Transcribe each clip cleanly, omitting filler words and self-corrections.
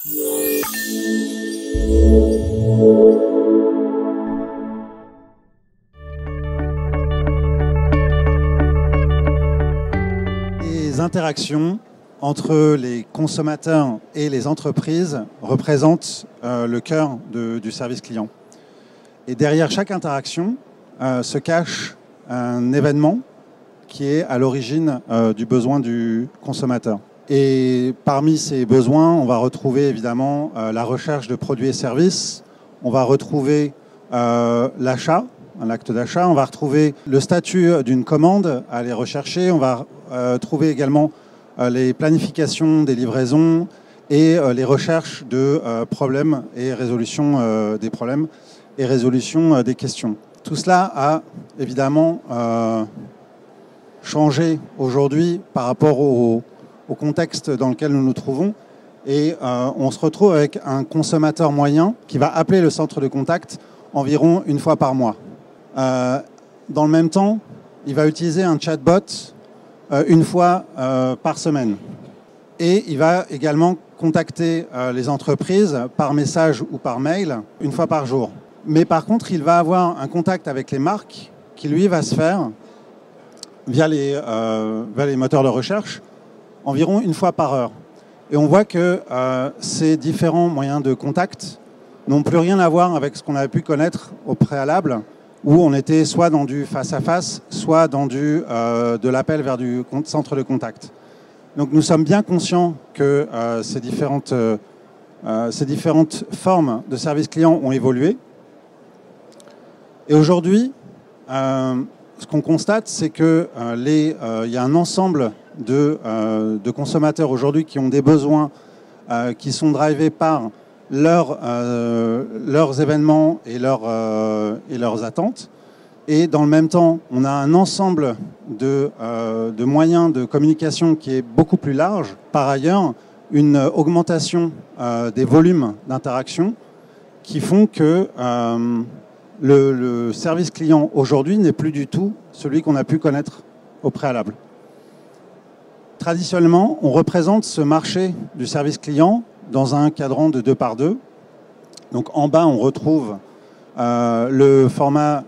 Les interactions entre les consommateurs et les entreprises représentent le cœur du service client. Et derrière chaque interaction se cache un événement qui est à l'origine du besoin du consommateur. Et parmi ces besoins, on va retrouver évidemment la recherche de produits et services, on va retrouver l'achat, l'acte d'achat, on va retrouver le statut d'une commande à aller rechercher, on va trouver également les planifications des livraisons et les recherches de problèmes et résolution des problèmes et résolution des questions. Tout cela a évidemment changé aujourd'hui par rapport au contexte dans lequel nous nous trouvons et on se retrouve avec un consommateur moyen qui va appeler le centre de contact environ une fois par mois. Dans le même temps, il va utiliser un chatbot une fois par semaine. Et il va également contacter les entreprises par message ou par mail une fois par jour. Mais par contre, il va avoir un contact avec les marques qui, lui, va se faire via les moteurs de recherche environ une fois par heure. Et on voit que ces différents moyens de contact n'ont plus rien à voir avec ce qu'on avait pu connaître au préalable, où on était soit dans du face-à-face, soit dans de l'appel vers du centre de contact. Donc nous sommes bien conscients que ces différentes formes de service client ont évolué. Et aujourd'hui, ce qu'on constate, c'est qu'il y a un ensemble de consommateurs aujourd'hui qui ont des besoins qui sont drivés par leurs événements et leurs attentes. Et dans le même temps, on a un ensemble de moyens de communication qui est beaucoup plus large. Par ailleurs, une augmentation des volumes d'interaction qui font que le service client aujourd'hui n'est plus du tout celui qu'on a pu connaître au préalable. Traditionnellement, on représente ce marché du service client dans un cadran de 2 par 2. Donc en bas, on retrouve le format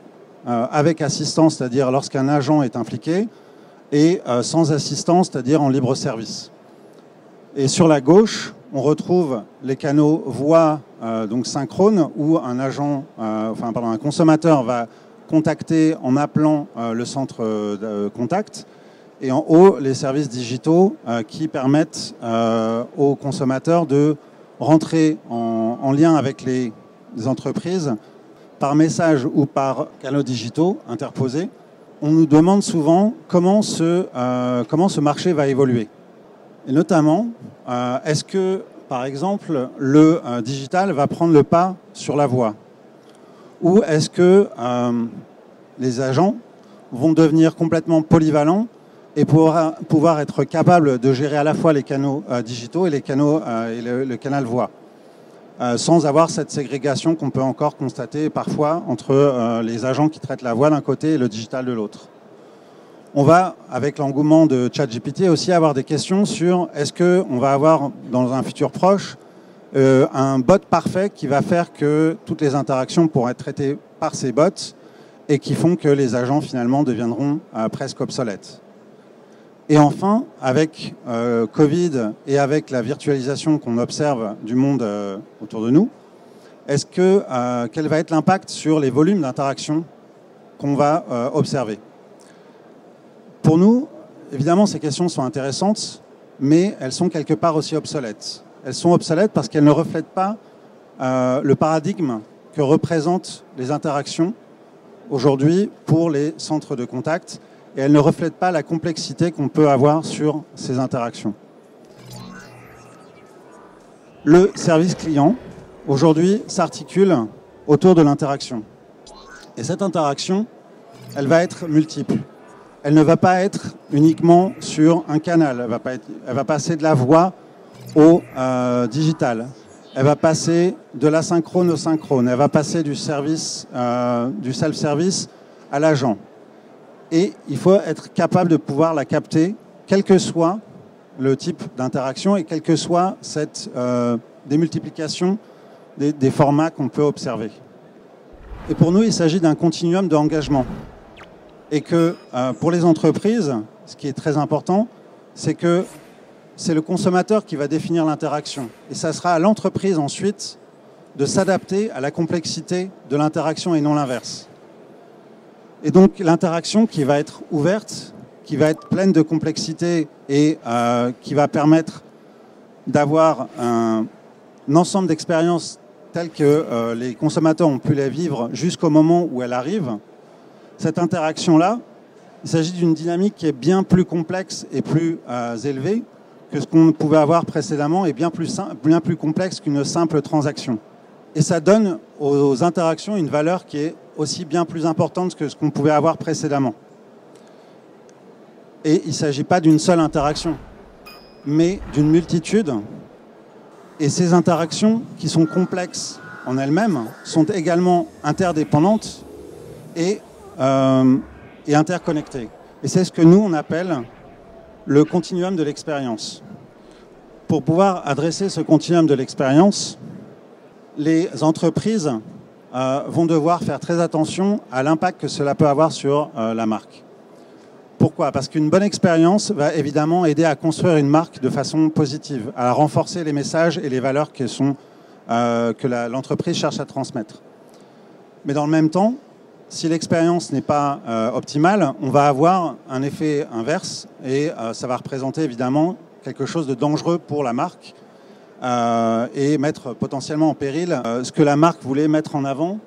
avec assistance, c'est-à-dire lorsqu'un agent est impliqué, et sans assistance, c'est-à-dire en libre service. Et sur la gauche, on retrouve les canaux voix donc synchrone, où un consommateur va contacter en appelant le centre de contact. Et en haut, les services digitaux qui permettent aux consommateurs de rentrer en lien avec les entreprises par message ou par canaux digitaux interposés. On nous demande souvent comment ce marché va évoluer. Et notamment, est-ce que, par exemple, le digital va prendre le pas sur la voix? Ou est-ce que les agents vont devenir complètement polyvalents et pouvoir être capables de gérer à la fois les canaux digitaux et les canaux et le canal voix, sans avoir cette ségrégation qu'on peut encore constater parfois entre les agents qui traitent la voix d'un côté et le digital de l'autre. On va, avec l'engouement de ChatGPT, aussi avoir des questions sur est-ce qu'on va avoir dans un futur proche un bot parfait qui va faire que toutes les interactions pourront être traitées par ces bots et qui font que les agents finalement deviendront presque obsolètes. Et enfin, avec Covid et avec la virtualisation qu'on observe du monde autour de nous, quel va être l'impact sur les volumes d'interaction qu'on va observer? Pour nous, évidemment, ces questions sont intéressantes, mais elles sont quelque part aussi obsolètes. Elles sont obsolètes parce qu'elles ne reflètent pas le paradigme que représentent les interactions aujourd'hui pour les centres de contact, et elles ne reflètent pas la complexité qu'on peut avoir sur ces interactions. Le service client, aujourd'hui, s'articule autour de l'interaction. Et cette interaction, elle va être multiple. Elle ne va pas être uniquement sur un canal. Elle va passer de la voix au digital. Elle va passer de l'asynchrone au synchrone. Elle va passer du self-service à l'agent. Et il faut être capable de pouvoir la capter, quel que soit le type d'interaction et quel que soit cette démultiplication des formats qu'on peut observer. Et pour nous, il s'agit d'un continuum d'engagement. Et que pour les entreprises, ce qui est très important, c'est que c'est le consommateur qui va définir l'interaction. Et ça sera à l'entreprise ensuite de s'adapter à la complexité de l'interaction et non l'inverse. Et donc l'interaction qui va être ouverte, qui va être pleine de complexité et qui va permettre d'avoir un ensemble d'expériences telles que les consommateurs ont pu les vivre jusqu'au moment où elle arrive, cette interaction-là, il s'agit d'une dynamique qui est bien plus complexe et plus élevée que ce qu'on pouvait avoir précédemment et bien plus complexe qu'une simple transaction. Et ça donne aux interactions une valeur qui est aussi bien plus importante que ce qu'on pouvait avoir précédemment. Et il ne s'agit pas d'une seule interaction, mais d'une multitude. Et ces interactions, qui sont complexes en elles-mêmes, sont également interdépendantes et interconnectées. Et c'est ce que nous, on appelle le continuum de l'expérience. Pour pouvoir adresser ce continuum de l'expérience, les entreprises vont devoir faire très attention à l'impact que cela peut avoir sur la marque. Pourquoi ? Parce qu'une bonne expérience va évidemment aider à construire une marque de façon positive, à renforcer les messages et les valeurs que l'entreprise cherche à transmettre. Mais dans le même temps, si l'expérience n'est pas optimale, on va avoir un effet inverse et ça va représenter évidemment quelque chose de dangereux pour la marque et mettre potentiellement en péril ce que la marque voulait mettre en avant.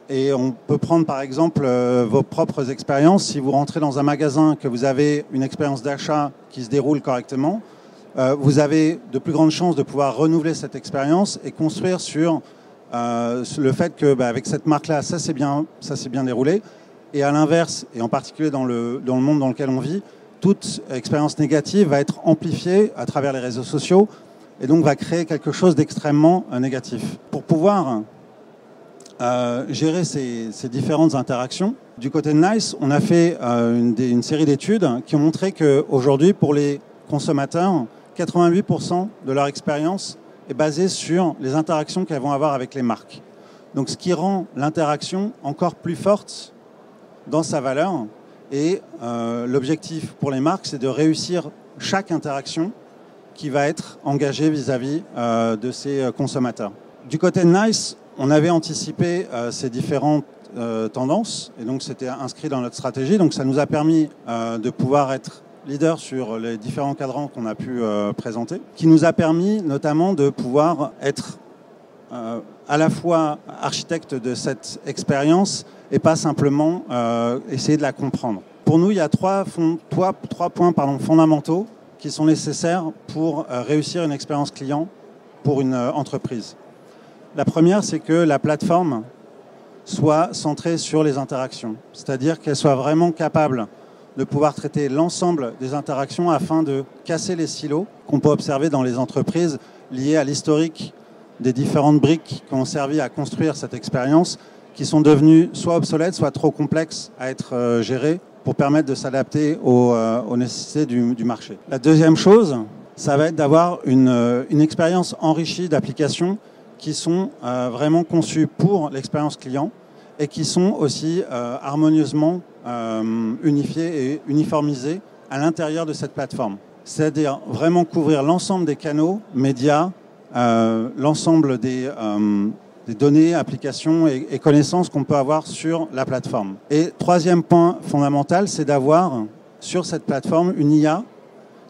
Et on peut prendre par exemple vos propres expériences. Si vous rentrez dans un magasin, que vous avez une expérience d'achat qui se déroule correctement, vous avez de plus grandes chances de pouvoir renouveler cette expérience et construire sur le fait que avec cette marque-là, ça s'est bien déroulé. Et à l'inverse, et en particulier dans le monde dans lequel on vit, toute expérience négative va être amplifiée à travers les réseaux sociaux et donc va créer quelque chose d'extrêmement négatif. Pour pouvoir gérer ces différentes interactions, du côté de NICE, on a fait une série d'études qui ont montré qu'aujourd'hui, pour les consommateurs, 88% de leur expérience est basée sur les interactions qu'elles vont avoir avec les marques. Donc ce qui rend l'interaction encore plus forte dans sa valeur. Et l'objectif pour les marques, c'est de réussir chaque interaction qui va être engagée vis-à-vis de ces consommateurs. Du côté de NICE, on avait anticipé ces différentes tendances et donc c'était inscrit dans notre stratégie. Donc ça nous a permis de pouvoir être leader sur les différents cadrans qu'on a pu présenter, qui nous a permis notamment de pouvoir être à la fois architecte de cette expérience et pas simplement essayer de la comprendre. Pour nous, il y a trois points fondamentaux qui sont nécessaires pour réussir une expérience client pour une entreprise. La première, c'est que la plateforme soit centrée sur les interactions, c'est-à-dire qu'elle soit vraiment capable de pouvoir traiter l'ensemble des interactions afin de casser les silos qu'on peut observer dans les entreprises liés à l'historique des différentes briques qui ont servi à construire cette expérience, qui sont devenues soit obsolètes, soit trop complexes à être gérées pour permettre de s'adapter aux nécessités du marché. La deuxième chose, ça va être d'avoir une expérience enrichie d'applications qui sont vraiment conçues pour l'expérience client et qui sont aussi harmonieusement unifiées et uniformisées à l'intérieur de cette plateforme. C'est-à-dire vraiment couvrir l'ensemble des canaux, médias, l'ensemble des données, applications et connaissances qu'on peut avoir sur la plateforme. Et troisième point fondamental, c'est d'avoir sur cette plateforme une IA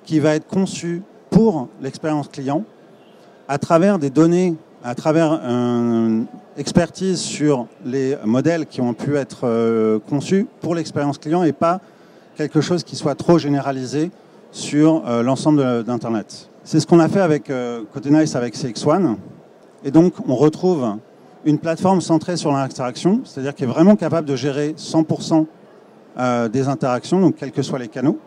qui va être conçue pour l'expérience client à travers des données, à travers une expertise sur les modèles qui ont pu être conçus pour l'expérience client et pas quelque chose qui soit trop généralisé sur l'ensemble d'Internet. C'est ce qu'on a fait avec côté NICE avec CX1. Et donc, on retrouve une plateforme centrée sur l'interaction, c'est-à-dire qui est vraiment capable de gérer 100% des interactions, donc quels que soient les canaux,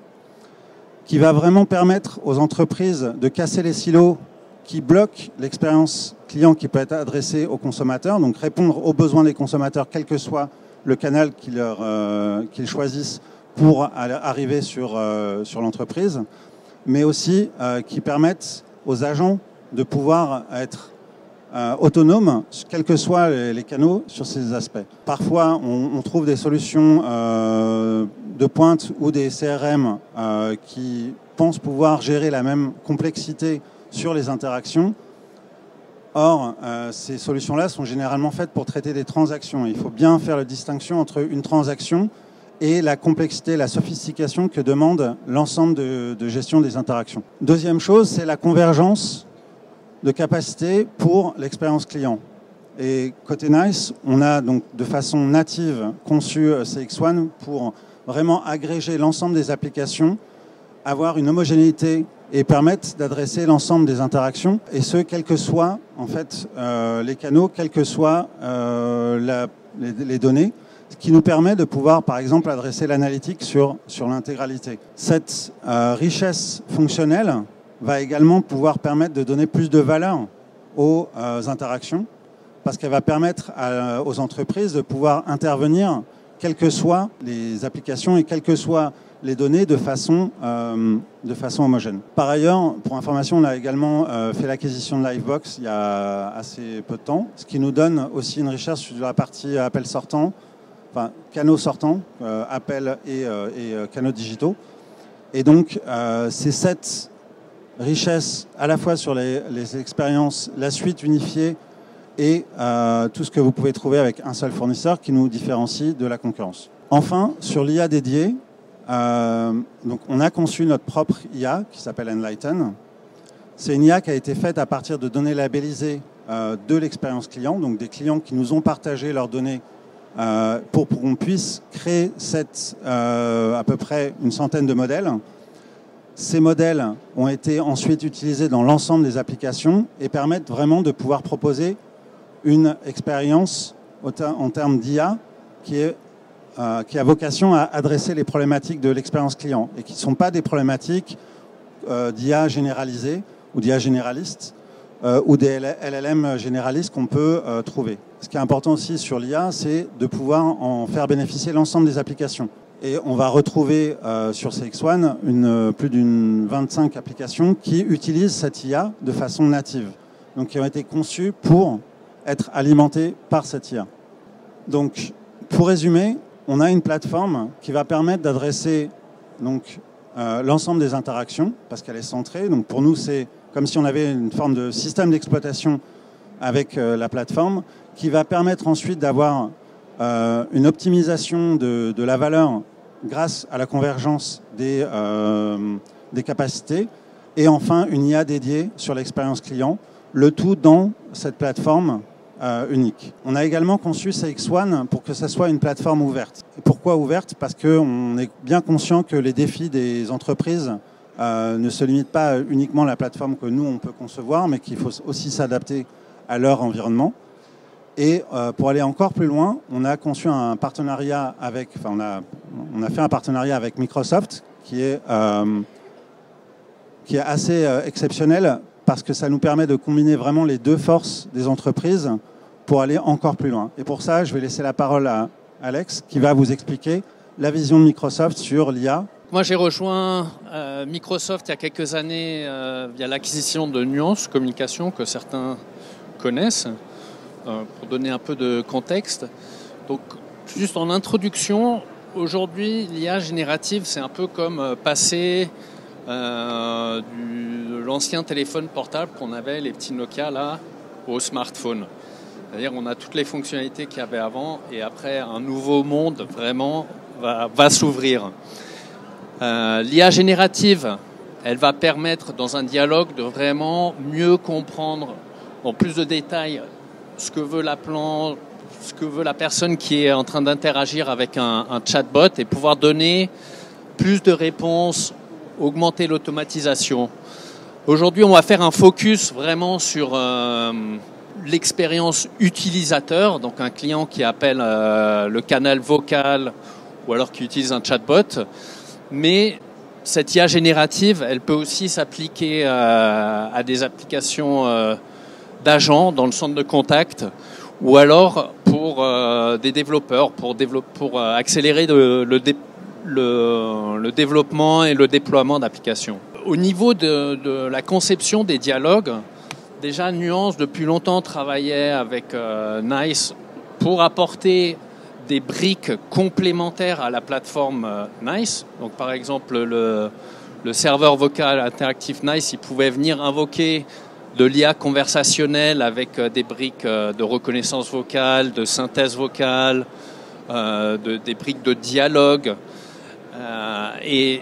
qui va vraiment permettre aux entreprises de casser les silos qui bloquent l'expérience client qui peut être adressée aux consommateurs, donc répondre aux besoins des consommateurs, quel que soit le canal qu'ils choisissent pour arriver sur l'entreprise, mais aussi qui permettent aux agents de pouvoir être autonome, quels que soient les canaux sur ces aspects. Parfois, on trouve des solutions de pointe ou des CRM qui pensent pouvoir gérer la même complexité sur les interactions. Or, ces solutions-là sont généralement faites pour traiter des transactions. Il faut bien faire la distinction entre une transaction et la complexité, la sophistication que demande l'ensemble de gestion des interactions. Deuxième chose, c'est la convergence de capacité pour l'expérience client. Et côté NICE, on a donc de façon native conçu CX1 pour vraiment agréger l'ensemble des applications, avoir une homogénéité et permettre d'adresser l'ensemble des interactions, et ce, quels que soient en fait, les canaux, quelles que soient les données, ce qui nous permet de pouvoir, par exemple, adresser l'analytique sur l'intégralité. Cette richesse fonctionnelle va également pouvoir permettre de donner plus de valeur aux interactions, parce qu'elle va permettre aux entreprises de pouvoir intervenir, quelles que soient les applications et quelles que soient les données, de façon homogène. Par ailleurs, pour information, on a également fait l'acquisition de Livebox il y a assez peu de temps, ce qui nous donne aussi une richesse sur la partie appel sortant, enfin canaux sortants, appels et canaux digitaux. Et donc, c'est cette richesse à la fois sur les expériences, la suite unifiée et tout ce que vous pouvez trouver avec un seul fournisseur qui nous différencie de la concurrence. Enfin, sur l'IA dédiée, donc on a conçu notre propre IA qui s'appelle Enlighten. C'est une IA qui a été faite à partir de données labellisées de l'expérience client, donc des clients qui nous ont partagé leurs données pour qu'on puisse créer à peu près une centaine de modèles. Ces modèles ont été ensuite utilisés dans l'ensemble des applications et permettent vraiment de pouvoir proposer une expérience en termes d'IA qui a vocation à adresser les problématiques de l'expérience client et qui ne sont pas des problématiques d'IA généralisées ou d'IA généralistes ou des LLM généralistes qu'on peut trouver. Ce qui est important aussi sur l'IA, c'est de pouvoir en faire bénéficier l'ensemble des applications. Et on va retrouver sur CX1 plus d'une 25 applications qui utilisent cette IA de façon native, donc qui ont été conçues pour être alimentées par cette IA. Donc, pour résumer, on a une plateforme qui va permettre d'adresser l'ensemble des interactions, parce qu'elle est centrée. Donc pour nous, c'est comme si on avait une forme de système d'exploitation avec la plateforme, qui va permettre ensuite d'avoir une optimisation de la valeur grâce à la convergence des capacités, et enfin une IA dédiée sur l'expérience client, le tout dans cette plateforme unique. On a également conçu CX1 pour que ça soit une plateforme ouverte. Et pourquoi ouverte? Parce qu'on est bien conscient que les défis des entreprises ne se limitent pas uniquement à la plateforme que nous, on peut concevoir, mais qu'il faut aussi s'adapter à leur environnement. Et pour aller encore plus loin, on a conçu un partenariat avec, on a fait un partenariat avec Microsoft qui est assez exceptionnel, parce que ça nous permet de combiner vraiment les deux forces des entreprises pour aller encore plus loin. Et pour ça, je vais laisser la parole à Alex, qui va vous expliquer la vision de Microsoft sur l'IA. Moi, j'ai rejoint Microsoft il y a quelques années via l'acquisition de Nuance Communication, que certains connaissent, pour donner un peu de contexte. Donc, juste en introduction, aujourd'hui, l'IA générative, c'est un peu comme passer de l'ancien téléphone portable qu'on avait, les petits Nokia, là, au smartphone. C'est-à-dire on a toutes les fonctionnalités qu'il y avait avant, et après, un nouveau monde vraiment va s'ouvrir. L'IA générative, elle va permettre, dans un dialogue, de vraiment mieux comprendre, en plus de détails, ce que veut l'appelant, ce que veut la personne qui est en train d'interagir avec un chatbot, et pouvoir donner plus de réponses, augmenter l'automatisation. Aujourd'hui, on va faire un focus vraiment sur l'expérience utilisateur, donc un client qui appelle le canal vocal ou alors qui utilise un chatbot. Mais cette IA générative, elle peut aussi s'appliquer à des applications d'agents dans le centre de contact, ou alors pour des développeurs, pour accélérer le développement et le déploiement d'applications. Au niveau de la conception des dialogues, Déjà, Nuance, depuis longtemps, travaillait avec NICE pour apporter des briques complémentaires à la plateforme NICE. Donc, par exemple, le serveur vocal interactif NICE, il pouvait venir invoquer de l'IA conversationnelle avec des briques de reconnaissance vocale, de synthèse vocale, des briques de dialogue. Et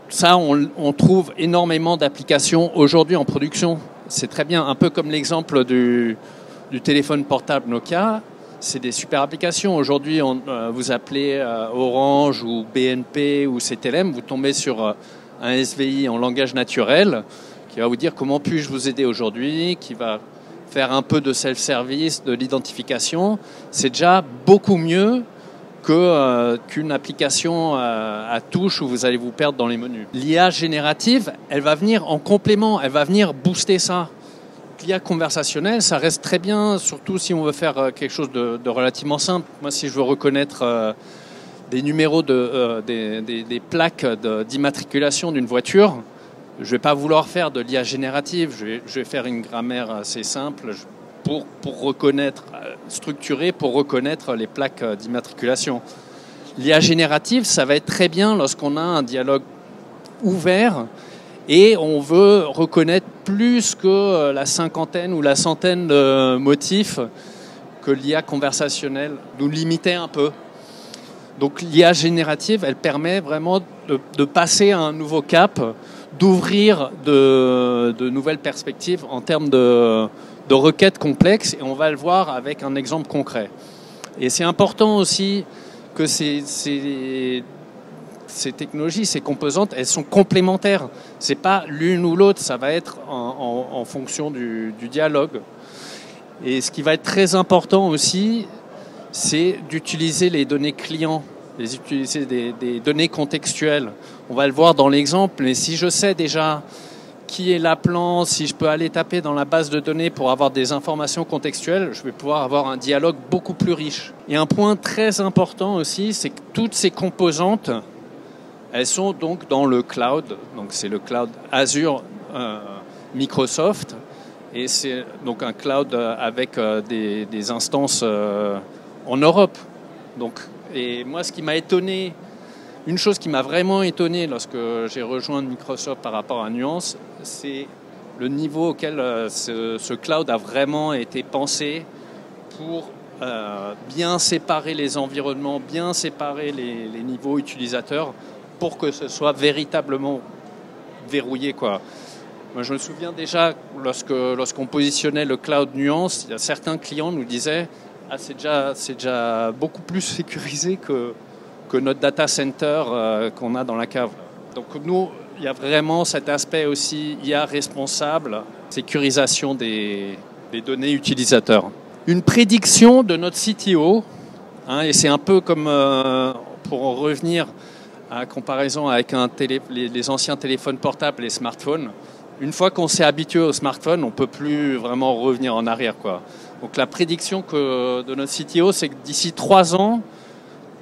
ça, on trouve énormément d'applications aujourd'hui en production. C'est très bien, un peu comme l'exemple du téléphone portable Nokia. C'est des super applications. Aujourd'hui, vous appelez Orange ou BNP ou CTLM, vous tombez sur un SVI en langage naturel qui va vous dire comment puis-je vous aider aujourd'hui, qui va faire un peu de self-service, de l'identification. C'est déjà beaucoup mieux qu'une application à touche où vous allez vous perdre dans les menus. L'IA générative, elle va venir en complément, elle va venir booster ça. L'IA conversationnelle, ça reste très bien, surtout si on veut faire quelque chose de relativement simple. Moi, si je veux reconnaître des numéros, des plaques d'immatriculation d'une voiture, je ne vais pas vouloir faire de l'IA générative, je vais faire une grammaire assez simple pour reconnaître, structurée pour reconnaître les plaques d'immatriculation. L'IA générative, ça va être très bien lorsqu'on a un dialogue ouvert et on veut reconnaître plus que la cinquantaine ou la centaine de motifs que l'IA conversationnelle nous limitait un peu. Donc l'IA générative, elle permet vraiment de passer à un nouveau cap, d'ouvrir de nouvelles perspectives en termes de requêtes complexes, et on va le voir avec un exemple concret. Et c'est important aussi que ces technologies, ces composantes, elles sont complémentaires. C'est pas l'une ou l'autre, ça va être en fonction du dialogue. Et ce qui va être très important aussi, c'est d'utiliser les données clients, utiliser des données contextuelles. On va le voir dans l'exemple, mais si je sais déjà qui est l'appelant, si je peux aller taper dans la base de données pour avoir des informations contextuelles, je vais pouvoir avoir un dialogue beaucoup plus riche. Et un point très important aussi, c'est que toutes ces composantes, elles sont donc dans le cloud. Donc c'est le cloud Azure Microsoft. Et c'est donc un cloud avec des instances en Europe. Donc, et moi, ce qui m'a étonné, une chose qui m'a vraiment étonné lorsque j'ai rejoint Microsoft par rapport à Nuance, c'est le niveau auquel ce cloud a vraiment été pensé pour bien séparer les environnements, bien séparer les niveaux utilisateurs pour que ce soit véritablement verrouillé, quoi. Moi, je me souviens déjà, lorsqu'on positionnait le cloud Nuance, il y a certains clients nous disaient « Ah, c'est déjà beaucoup plus sécurisé que notre data center qu'on a dans la cave. » Donc nous, il y a vraiment cet aspect aussi IA responsable, sécurisation des données utilisateurs. Une prédiction de notre CTO, et c'est un peu comme, pour en revenir à la comparaison avec les anciens téléphones portables, les smartphones, une fois qu'on s'est habitué au smartphone, on ne peut plus vraiment revenir en arrière, quoi. Donc la prédiction de notre CTO, c'est que d'ici 3 ans,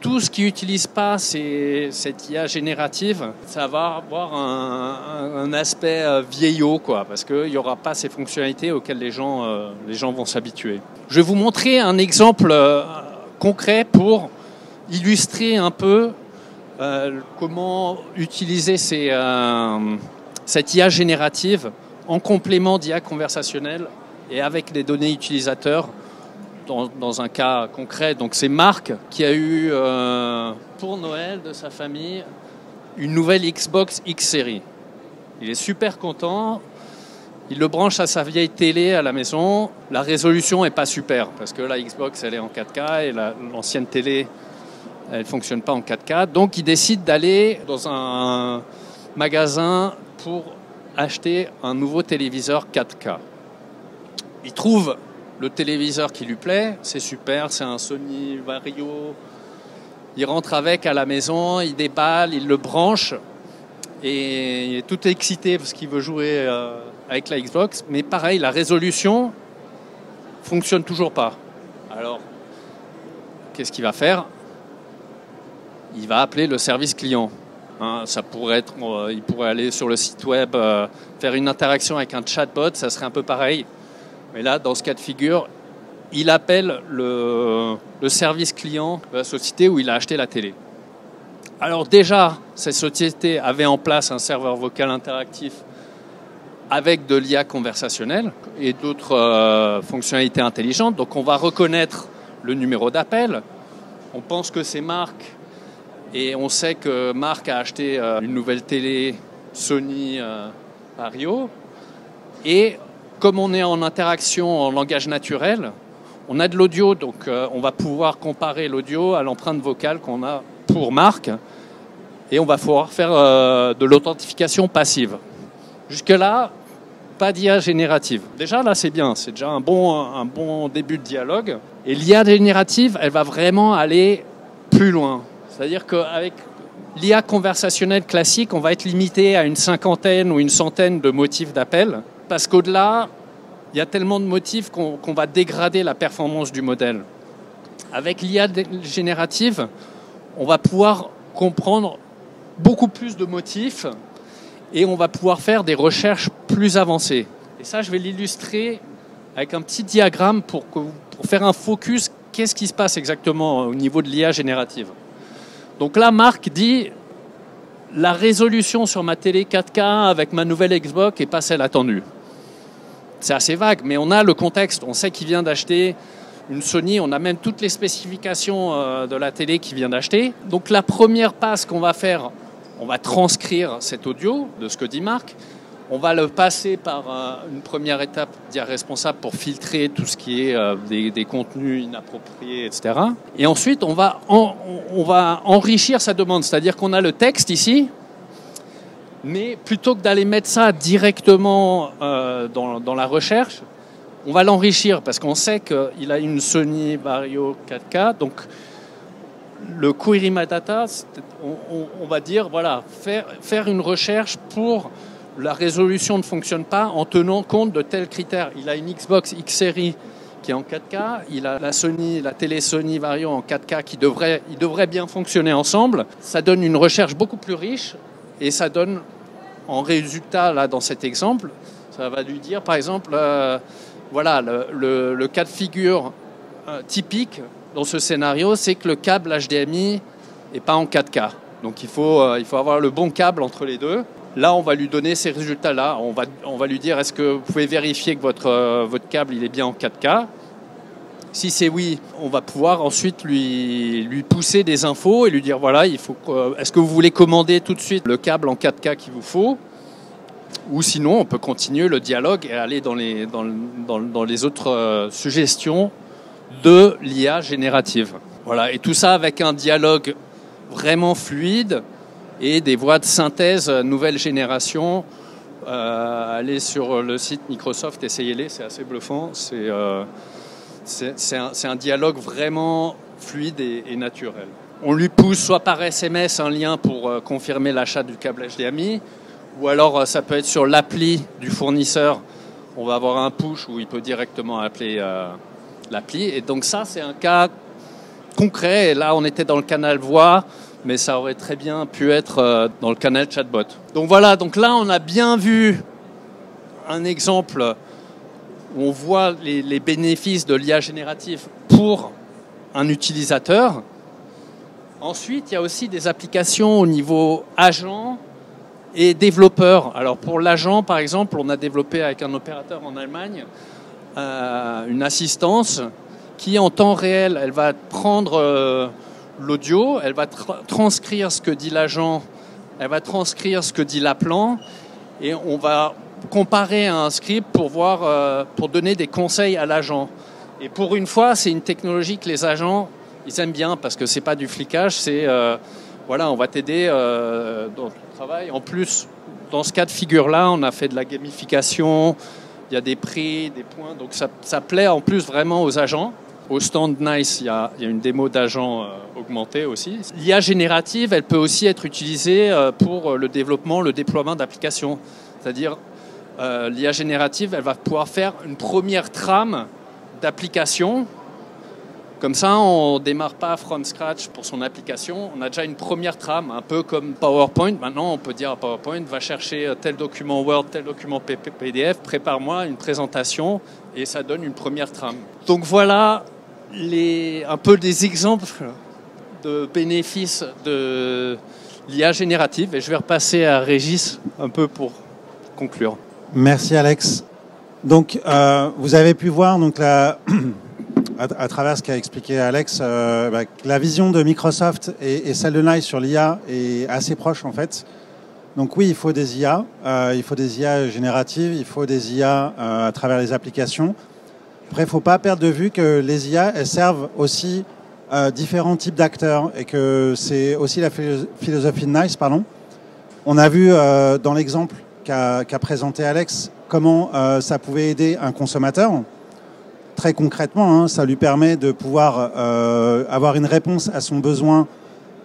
tout ce qui n'utilise pas cette IA générative, ça va avoir un aspect vieillot, quoi, parce qu'il n'y aura pas ces fonctionnalités auxquelles les gens vont s'habituer. Je vais vous montrer un exemple concret pour illustrer un peu comment utiliser cette IA générative en complément d'IA conversationnelle et avec les données utilisateurs dans un cas concret. Donc c'est Marc qui a eu pour Noël de sa famille une nouvelle Xbox X Series. Il est super content. Il le branche à sa vieille télé à la maison. La résolution n'est pas super parce que la Xbox elle est en 4K et l'ancienne télé elle ne fonctionne pas en 4K. Donc il décide d'aller dans un magasin pour acheter un nouveau téléviseur 4K. Il trouve le téléviseur qui lui plaît, c'est super, c'est un Sony Vario. Il rentre avec à la maison, il déballe, il le branche et il est tout excité parce qu'il veut jouer avec la Xbox. Mais pareil, la résolution fonctionne toujours pas. Alors, qu'est-ce qu'il va faire ? Il va appeler le service client. Hein, ça pourrait être, il pourrait aller sur le site web, faire une interaction avec un chatbot, ça serait un peu pareil. Mais là, dans ce cas de figure, il appelle le service client de la société où il a acheté la télé. Alors déjà, cette société avait en place un serveur vocal interactif avec de l'IA conversationnelle et d'autres fonctionnalités intelligentes. Donc on va reconnaître le numéro d'appel. On pense que c'est Marc et on sait que Marc a acheté une nouvelle télé Sony Vario. Et comme on est en interaction en langage naturel, on a de l'audio, donc on va pouvoir comparer l'audio à l'empreinte vocale qu'on a pour Marc et on va pouvoir faire de l'authentification passive. Jusque-là, pas d'IA générative. Déjà, là, c'est bien. C'est déjà un bon début de dialogue. Et l'IA générative, elle va vraiment aller plus loin. C'est-à-dire qu'avec l'IA conversationnelle classique, on va être limité à une cinquantaine ou une centaine de motifs d'appel. Parce qu'au-delà, il y a tellement de motifs qu'on va dégrader la performance du modèle. Avec l'IA générative, on va pouvoir comprendre beaucoup plus de motifs et on va pouvoir faire des recherches plus avancées. Et ça, je vais l'illustrer avec un petit diagramme pour faire un focus. Qu'est-ce qui se passe exactement au niveau de l'IA générative? Donc là, Marc dit la résolution sur ma télé 4K avec ma nouvelle Xbox n'est pas celle attendue. C'est assez vague, mais on a le contexte. On sait qu'il vient d'acheter une Sony. On a même toutes les spécifications de la télé qu'il vient d'acheter. Donc la première passe qu'on va faire, on va transcrire cet audio de ce que dit Marc. On va le passer par une première étape d'IA responsable pour filtrer tout ce qui est des contenus inappropriés, etc. Et ensuite, on va enrichir sa demande. C'est-à-dire qu'on a le texte ici, mais plutôt que d'aller mettre ça directement dans la recherche, on va l'enrichir parce qu'on sait qu'il a une Sony Vario 4K. Donc, le query metadata, on va dire, voilà, faire une recherche pour la résolution ne fonctionne pas en tenant compte de tels critères. Il a une Xbox X Series qui est en 4K, il a la télé Sony Vario en 4K qui devrait bien fonctionner ensemble. Ça donne une recherche beaucoup plus riche et ça donne en résultat, là, dans cet exemple, ça va lui dire, par exemple, voilà, le cas de figure typique dans ce scénario, c'est que le câble HDMI n'est pas en 4K. Donc il faut avoir le bon câble entre les deux. Là, on va lui donner ces résultats-là. On va lui dire, est-ce que vous pouvez vérifier que votre câble il est bien en 4K? Si c'est oui, on va pouvoir ensuite lui pousser des infos et lui dire, voilà, est-ce que vous voulez commander tout de suite le câble en 4K qu'il vous faut? Ou sinon, on peut continuer le dialogue et aller dans les autres suggestions de l'IA générative. Voilà, et tout ça avec un dialogue vraiment fluide et des voix de synthèse nouvelle génération. Allez sur le site Microsoft, essayez-les, c'est assez bluffant. C'est un dialogue vraiment fluide et naturel. On lui pousse soit par SMS un lien pour confirmer l'achat du câble HDMI, ou alors ça peut être sur l'appli du fournisseur. On va avoir un push où il peut directement appeler l'appli. Et donc ça, c'est un cas concret. Et là, on était dans le canal voix, mais ça aurait très bien pu être dans le canal chatbot. Donc voilà, donc là, on a bien vu un exemple où on voit les bénéfices de l'IA générative pour un utilisateur. Ensuite, il y a aussi des applications au niveau agent et développeur. Alors pour l'agent, par exemple, on a développé avec un opérateur en Allemagne une assistance qui, en temps réel, elle va prendre l'audio, elle va transcrire ce que dit l'agent, elle va transcrire ce que dit l'appelant, et on va comparer à un script pour pour donner des conseils à l'agent. Et pour une fois, c'est une technologie que les agents, ils aiment bien parce que c'est pas du flicage, c'est voilà, on va t'aider dans ton travail. En plus, dans ce cas de figure-là, on a fait de la gamification, il y a des prix, des points, donc ça plaît en plus vraiment aux agents. Au stand NICE, il y a une démo d'agents augmentée aussi. L'IA générative, elle peut aussi être utilisée pour le développement, le déploiement d'applications. C'est-à-dire, l'IA générative, elle va pouvoir faire une première trame d'application. Comme ça, on ne démarre pas from scratch pour son application. On a déjà une première trame, un peu comme PowerPoint. Maintenant, on peut dire à PowerPoint, va chercher tel document Word, tel document PDF, prépare-moi une présentation, et ça donne une première trame. Donc voilà un peu des exemples de bénéfices de l'IA générative. Et je vais repasser à Régis un peu pour conclure. Merci Alex. Donc, vous avez pu voir donc à travers ce qu'a expliqué Alex, la vision de Microsoft et celle de NICE sur l'IA est assez proche en fait. Donc oui, il faut des IA, il faut des IA génératives, il faut des IA à travers les applications. Après, il ne faut pas perdre de vue que les IA, elles servent aussi différents types d'acteurs et que c'est aussi la philosophie de NICE, pardon. On a vu dans l'exemple qu'a présenté Alex comment ça pouvait aider un consommateur. Très concrètement, ça lui permet de pouvoir avoir une réponse à son besoin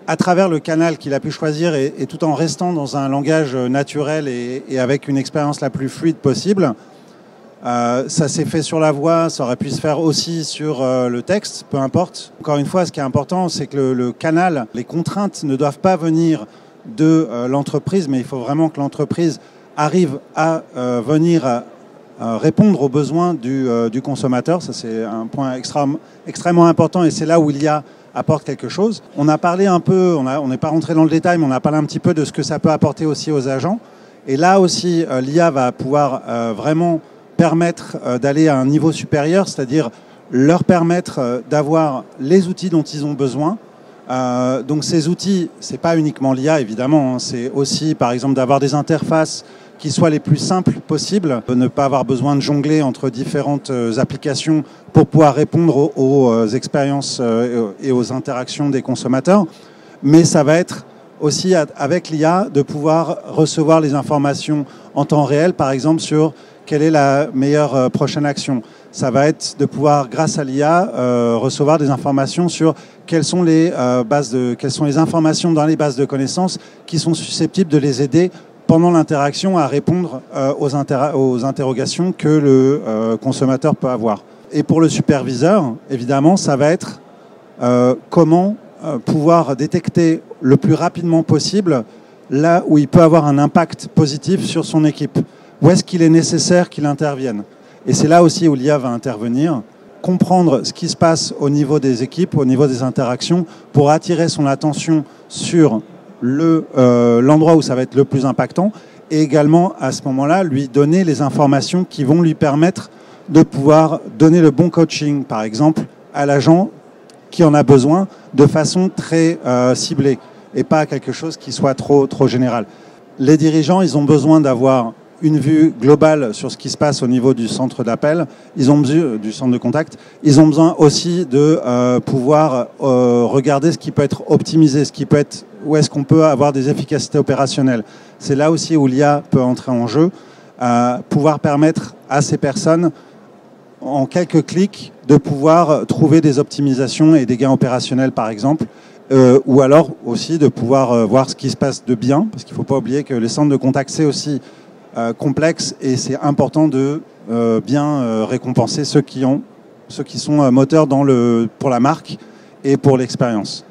à travers le canal qu'il a pu choisir et tout en restant dans un langage naturel et avec une expérience la plus fluide possible. Ça s'est fait sur la voix, ça aurait pu se faire aussi sur le texte, peu importe. Encore une fois, ce qui est important, c'est que le canal, les contraintes ne doivent pas venir de l'entreprise, mais il faut vraiment que l'entreprise arrive à venir répondre aux besoins du consommateur. Ça, c'est un point extrêmement important et c'est là où l'IA apporte quelque chose. On a parlé un peu, on n'est pas rentré dans le détail, mais on a parlé un petit peu de ce que ça peut apporter aussi aux agents. Et là aussi, l'IA va pouvoir vraiment permettre d'aller à un niveau supérieur, c'est-à-dire leur permettre d'avoir les outils dont ils ont besoin. Donc ces outils, c'est pas uniquement l'IA évidemment, c'est aussi par exemple d'avoir des interfaces qui soient les plus simples possibles, de ne pas avoir besoin de jongler entre différentes applications pour pouvoir répondre aux expériences et aux interactions des consommateurs. Mais ça va être aussi avec l'IA de pouvoir recevoir les informations en temps réel, par exemple sur quelle est la meilleure prochaine action. Ça va être de pouvoir, grâce à l'IA, recevoir des informations sur quelles sont les informations dans les bases de connaissances qui sont susceptibles de les aider pendant l'interaction à répondre aux interrogations que le consommateur peut avoir. Et pour le superviseur, évidemment, ça va être comment pouvoir détecter le plus rapidement possible là où il peut avoir un impact positif sur son équipe. Où est-ce qu'il est nécessaire qu'il intervienne? Et c'est là aussi où l'IA va intervenir, comprendre ce qui se passe au niveau des équipes, au niveau des interactions, pour attirer son attention sur l'endroit où ça va être le plus impactant, et également à ce moment-là lui donner les informations qui vont lui permettre de pouvoir donner le bon coaching, par exemple, à l'agent qui en a besoin de façon très ciblée et pas quelque chose qui soit trop général. Les dirigeants, ils ont besoin d'avoir une vue globale sur ce qui se passe au niveau du centre d'appel, ils ont besoin du centre de contact, ils ont besoin aussi de pouvoir regarder ce qui peut être optimisé, où est-ce qu'on peut avoir des efficacités opérationnelles. C'est là aussi où l'IA peut entrer en jeu, pouvoir permettre à ces personnes, en quelques clics, de pouvoir trouver des optimisations et des gains opérationnels, par exemple, ou alors aussi de pouvoir voir ce qui se passe de bien, parce qu'il ne faut pas oublier que les centres de contact, c'est aussi complexe et c'est important de bien récompenser ceux qui sont moteurs pour la marque et pour l'expérience.